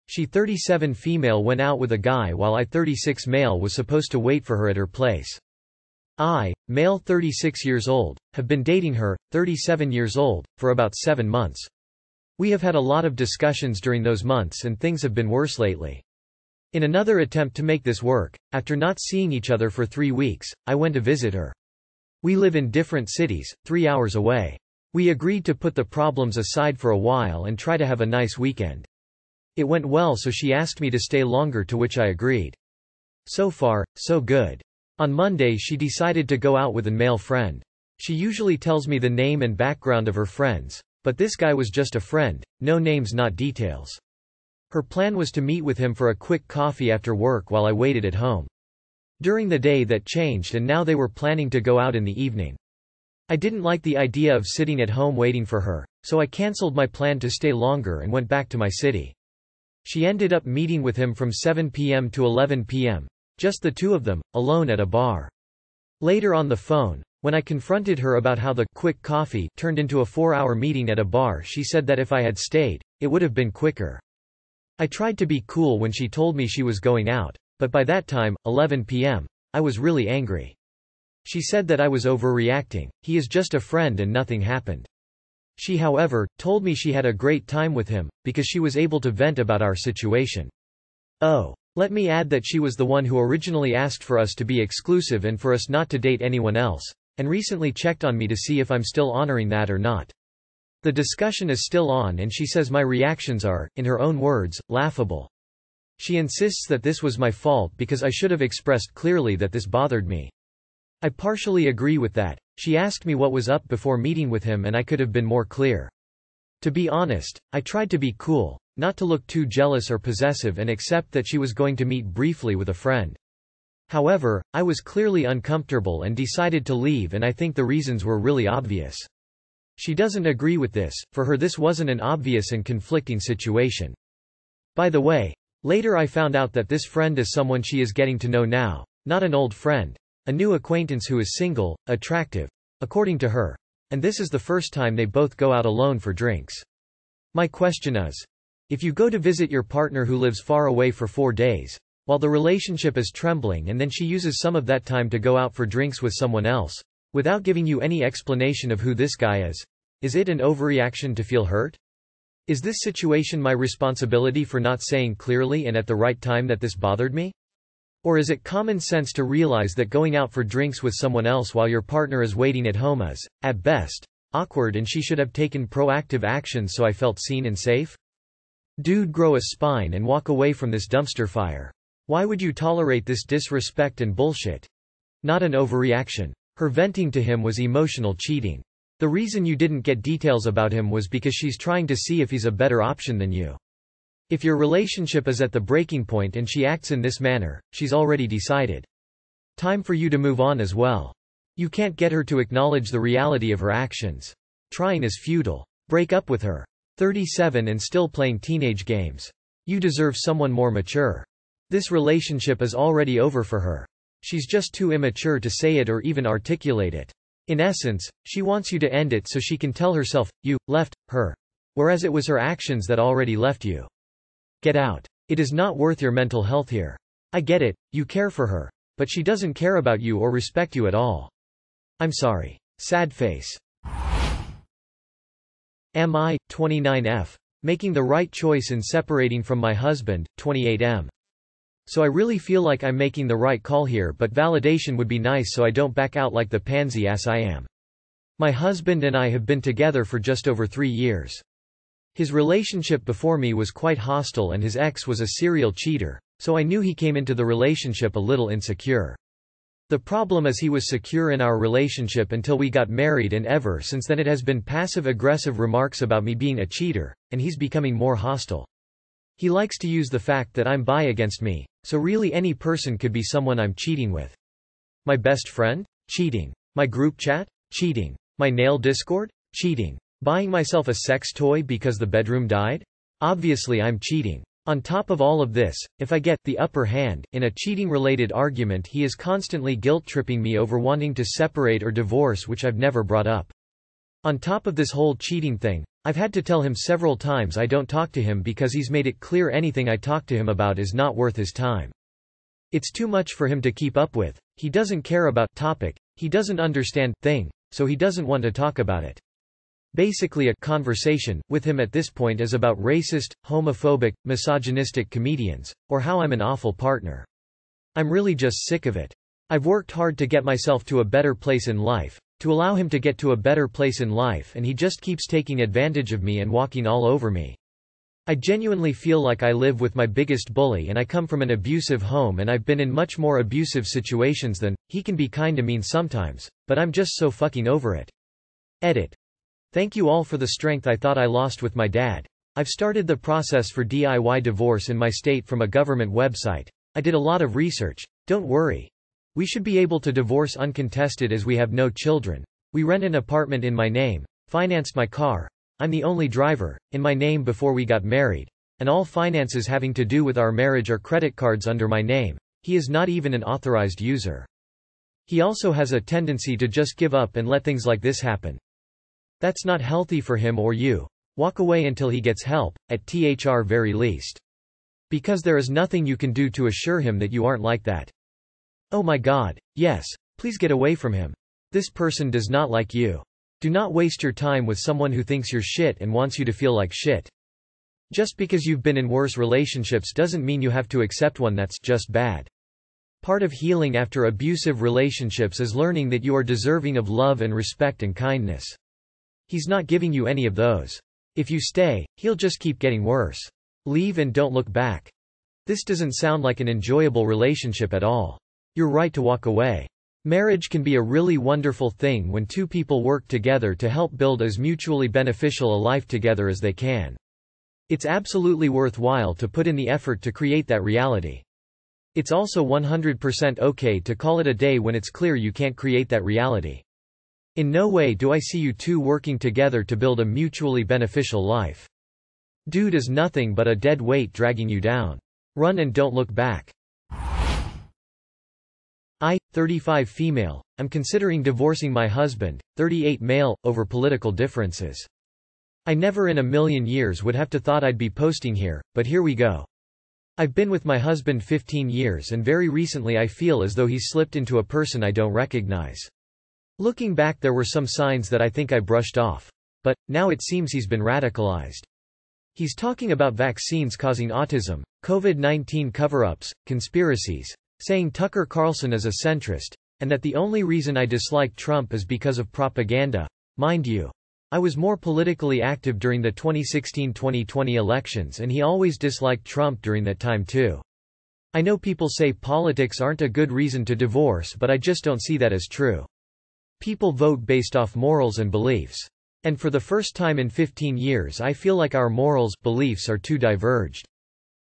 She 37 female went out with a guy while I 36 male was supposed to wait for her at her place. I, male 36 years old, have been dating her, 37 years old, for about 7 months. We have had a lot of discussions during those months and things have been worse lately. In another attempt to make this work, after not seeing each other for 3 weeks, I went to visit her. We live in different cities, 3 hours away. We agreed to put the problems aside for a while and try to have a nice weekend. It went well, so she asked me to stay longer, to which I agreed. So far, so good. On Monday she decided to go out with a male friend. She usually tells me the name and background of her friends, but this guy was just a friend, no names, not details. Her plan was to meet with him for a quick coffee after work while I waited at home. During the day that changed and now they were planning to go out in the evening. I didn't like the idea of sitting at home waiting for her, so I cancelled my plan to stay longer and went back to my city. She ended up meeting with him from 7 p.m. to 11 p.m. Just the two of them, alone at a bar. Later on the phone, when I confronted her about how the quick coffee turned into a 4-hour meeting at a bar, she said that if I had stayed, it would have been quicker. I tried to be cool when she told me she was going out, but by that time, 11 p.m., I was really angry. She said that I was overreacting, he is just a friend and nothing happened. She, however, told me she had a great time with him, because she was able to vent about our situation. Oh. Let me add that she was the one who originally asked for us to be exclusive and for us not to date anyone else, and recently checked on me to see if I'm still honoring that or not. The discussion is still on and she says my reactions are, in her own words, laughable. She insists that this was my fault because I should have expressed clearly that this bothered me. I partially agree with that. She asked me what was up before meeting with him and I could have been more clear. To be honest, I tried to be cool, not to look too jealous or possessive, and accept that she was going to meet briefly with a friend. However, I was clearly uncomfortable and decided to leave, and I think the reasons were really obvious. She doesn't agree with this. For her this wasn't an obvious and conflicting situation. By the way, later I found out that this friend is someone she is getting to know now, not an old friend. A new acquaintance who is single, attractive, according to her. And this is the first time they both go out alone for drinks. My question is, if you go to visit your partner who lives far away for 4 days, while the relationship is trembling, and then she uses some of that time to go out for drinks with someone else, without giving you any explanation of who this guy is it an overreaction to feel hurt? Is this situation my responsibility for not saying clearly and at the right time that this bothered me? Or is it common sense to realize that going out for drinks with someone else while your partner is waiting at home is, at best, awkward, and she should have taken proactive action so I felt seen and safe? Dude, grow a spine and walk away from this dumpster fire. Why would you tolerate this disrespect and bullshit? Not an overreaction. Her venting to him was emotional cheating. The reason you didn't get details about him was because she's trying to see if he's a better option than you. If your relationship is at the breaking point and she acts in this manner, she's already decided. Time for you to move on as well. You can't get her to acknowledge the reality of her actions. Trying is futile. Break up with her. 37 and still playing teenage games. You deserve someone more mature. This relationship is already over for her. She's just too immature to say it or even articulate it. In essence, she wants you to end it so she can tell herself, you left her. Whereas it was her actions that already left you. Get out. It is not worth your mental health here. I get it, you care for her. But she doesn't care about you or respect you at all. I'm sorry. Sad face. Am I, 29F, making the right choice in separating from my husband, 28M? So I really feel like I'm making the right call here, but validation would be nice so I don't back out like the pansy ass I am. My husband and I have been together for just over 3 years. His relationship before me was quite hostile and his ex was a serial cheater, so I knew he came into the relationship a little insecure. The problem is he was secure in our relationship until we got married, and ever since then it has been passive-aggressive remarks about me being a cheater, and he's becoming more hostile. He likes to use the fact that I'm bi against me, so really any person could be someone I'm cheating with. My best friend? Cheating. My group chat? Cheating. My nail Discord? Cheating. Buying myself a sex toy because the bedroom died? Obviously I'm cheating. On top of all of this, if I get the upper hand in a cheating-related argument, he is constantly guilt-tripping me over wanting to separate or divorce, which I've never brought up. On top of this whole cheating thing, I've had to tell him several times I don't talk to him because he's made it clear anything I talk to him about is not worth his time. It's too much for him to keep up with. He doesn't care about topic, he doesn't understand thing, so he doesn't want to talk about it. Basically a conversation with him at this point is about racist, homophobic, misogynistic comedians, or how I'm an awful partner. I'm really just sick of it. I've worked hard to get myself to a better place in life, to allow him to get to a better place in life, and he just keeps taking advantage of me and walking all over me. I genuinely feel like I live with my biggest bully, and I come from an abusive home and I've been in much more abusive situations than, he can be kinda mean sometimes, but I'm just so fucking over it. Edit. Thank you all for the strength I thought I lost with my dad. I've started the process for DIY divorce in my state from a government website. I did a lot of research. Don't worry. We should be able to divorce uncontested as we have no children. We rent an apartment in my name, financed my car. I'm the only driver, in my name before we got married, and all finances having to do with our marriage are credit cards under my name. He is not even an authorized user. He also has a tendency to just give up and let things like this happen. That's not healthy for him or you. Walk away until he gets help, at THR very least. Because there is nothing you can do to assure him that you aren't like that. Oh my God, yes, please get away from him. This person does not like you. Do not waste your time with someone who thinks you're shit and wants you to feel like shit. Just because you've been in worse relationships doesn't mean you have to accept one that's just bad. Part of healing after abusive relationships is learning that you are deserving of love and respect and kindness. He's not giving you any of those. If you stay, he'll just keep getting worse. Leave and don't look back. This doesn't sound like an enjoyable relationship at all. You're right to walk away. Marriage can be a really wonderful thing when two people work together to help build as mutually beneficial a life together as they can. It's absolutely worthwhile to put in the effort to create that reality. It's also 100% okay to call it a day when it's clear you can't create that reality. In no way do I see you two working together to build a mutually beneficial life. Dude is nothing but a dead weight dragging you down. Run and don't look back. 35 female, I'm considering divorcing my husband, 38 male, over political differences. I never in a million years would have to thought I'd be posting here, but here we go. I've been with my husband 15 years and very recently I feel as though he's slipped into a person I don't recognize. Looking back there were some signs that I think I brushed off. But, now it seems he's been radicalized. He's talking about vaccines causing autism, COVID-19 cover-ups, conspiracies, saying Tucker Carlson is a centrist, and that the only reason I dislike Trump is because of propaganda. Mind you, I was more politically active during the 2016-2020 elections and he always disliked Trump during that time too. I know people say politics aren't a good reason to divorce, but I just don't see that as true. People vote based off morals and beliefs. And for the first time in 15 years I feel like our morals, beliefs are too diverged.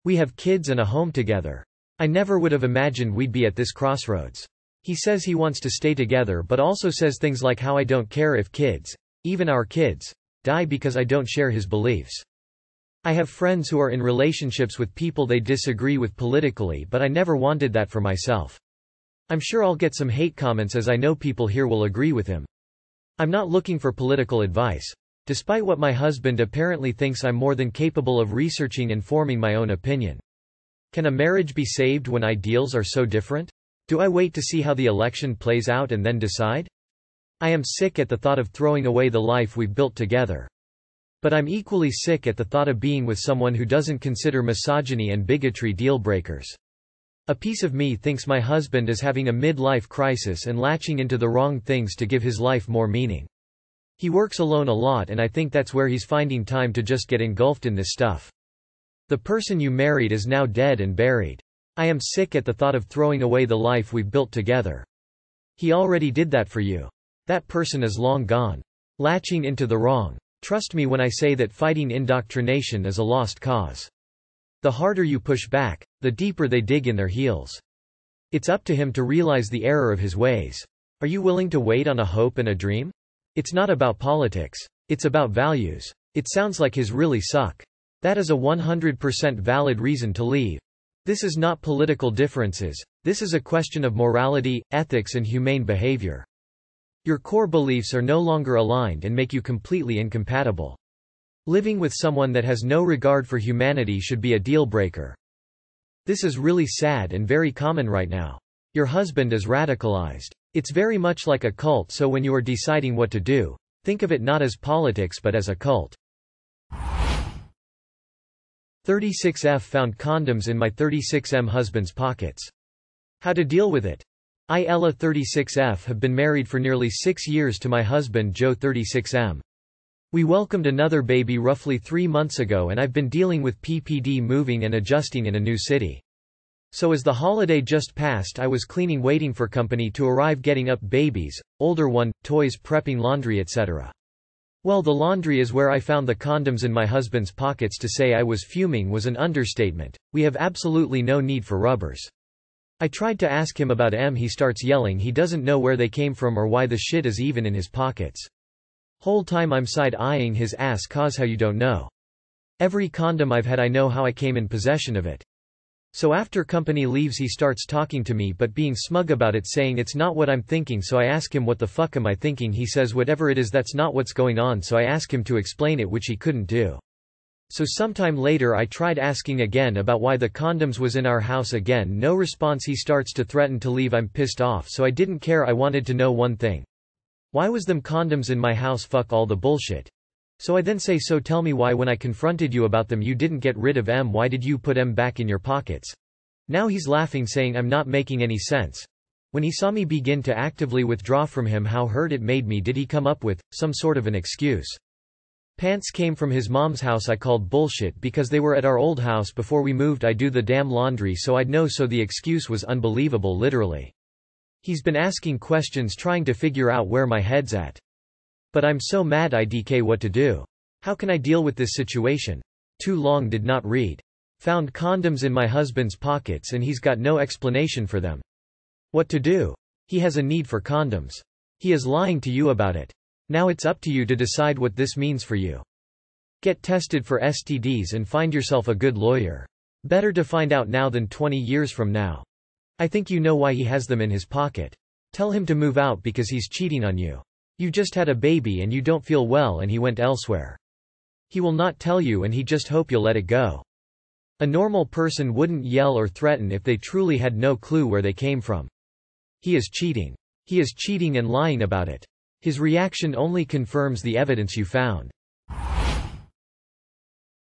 We have kids and a home together. I never would have imagined we'd be at this crossroads. He says he wants to stay together but also says things like how I don't care if kids, even our kids, die because I don't share his beliefs. I have friends who are in relationships with people they disagree with politically, but I never wanted that for myself. I'm sure I'll get some hate comments as I know people here will agree with him. I'm not looking for political advice. Despite what my husband apparently thinks I'm more than capable of researching and forming my own opinion. Can a marriage be saved when ideals are so different? Do I wait to see how the election plays out and then decide? I am sick at the thought of throwing away the life we've built together. But I'm equally sick at the thought of being with someone who doesn't consider misogyny and bigotry deal breakers. A piece of me thinks my husband is having a midlife crisis and latching into the wrong things to give his life more meaning. He works alone a lot and I think that's where he's finding time to just get engulfed in this stuff. The person you married is now dead and buried. I am sick at the thought of throwing away the life we've built together. He already did that for you. That person is long gone. Latching into the wrong. Trust me when I say that fighting indoctrination is a lost cause. The harder you push back, the deeper they dig in their heels. It's up to him to realize the error of his ways. Are you willing to wait on a hope and a dream? It's not about politics. It's about values. It sounds like his really suck. That is a 100% valid reason to leave. This is not political differences. This is a question of morality, ethics and humane behavior. Your core beliefs are no longer aligned and make you completely incompatible. Living with someone that has no regard for humanity should be a deal breaker. This is really sad and very common right now. Your husband is radicalized. It's very much like a cult, so when you are deciding what to do, think of it not as politics but as a cult. 36F found condoms in my 36M husband's pockets. How to deal with it? I, Ella 36F, have been married for nearly 6 years to my husband Joe 36M. We welcomed another baby roughly 3 months ago, and I've been dealing with PPD, moving and adjusting in a new city. So as the holiday just passed, I was cleaning, waiting for company to arrive, getting up babies, older one, toys, prepping laundry, etc. Well, the laundry is where I found the condoms in my husband's pockets. To say I was fuming was an understatement. We have absolutely no need for rubbers. I tried to ask him about M. He starts yelling he doesn't know where they came from or why the shit is even in his pockets. Whole time I'm side-eyeing his ass, cause how you don't know. Every condom I've had I know how I came in possession of it. So after company leaves he starts talking to me but being smug about it, saying it's not what I'm thinking. So I ask him what the fuck am I thinking. He says whatever it is, that's not what's going on. So I ask him to explain it, which he couldn't do. So sometime later I tried asking again about why the condoms was in our house. Again no response. He starts to threaten to leave. I'm pissed off, so I didn't care. I wanted to know one thing. Why was them condoms in my house? Fuck all the bullshit. So I then say, so tell me why when I confronted you about them you didn't get rid of M. Why did you put M back in your pockets? Now he's laughing, saying I'm not making any sense. When he saw me begin to actively withdraw from him, how hurt it made me. Did he come up with some sort of an excuse? Pants came from his mom's house. I called bullshit because they were at our old house before we moved. I do the damn laundry so I'd know. So the excuse was unbelievable, literally. He's been asking questions trying to figure out where my head's at. But I'm so mad. IDK, what to do? How can I deal with this situation? Too long, did not read. Found condoms in my husband's pockets and he's got no explanation for them. What to do? He has a need for condoms. He is lying to you about it. Now it's up to you to decide what this means for you. Get tested for STDs and find yourself a good lawyer. Better to find out now than 20 years from now. I think you know why he has them in his pocket. Tell him to move out because he's cheating on you. You just had a baby and you don't feel well and he went elsewhere. He will not tell you and he just hope you'll let it go. A normal person wouldn't yell or threaten if they truly had no clue where they came from. He is cheating. He is cheating and lying about it. His reaction only confirms the evidence you found.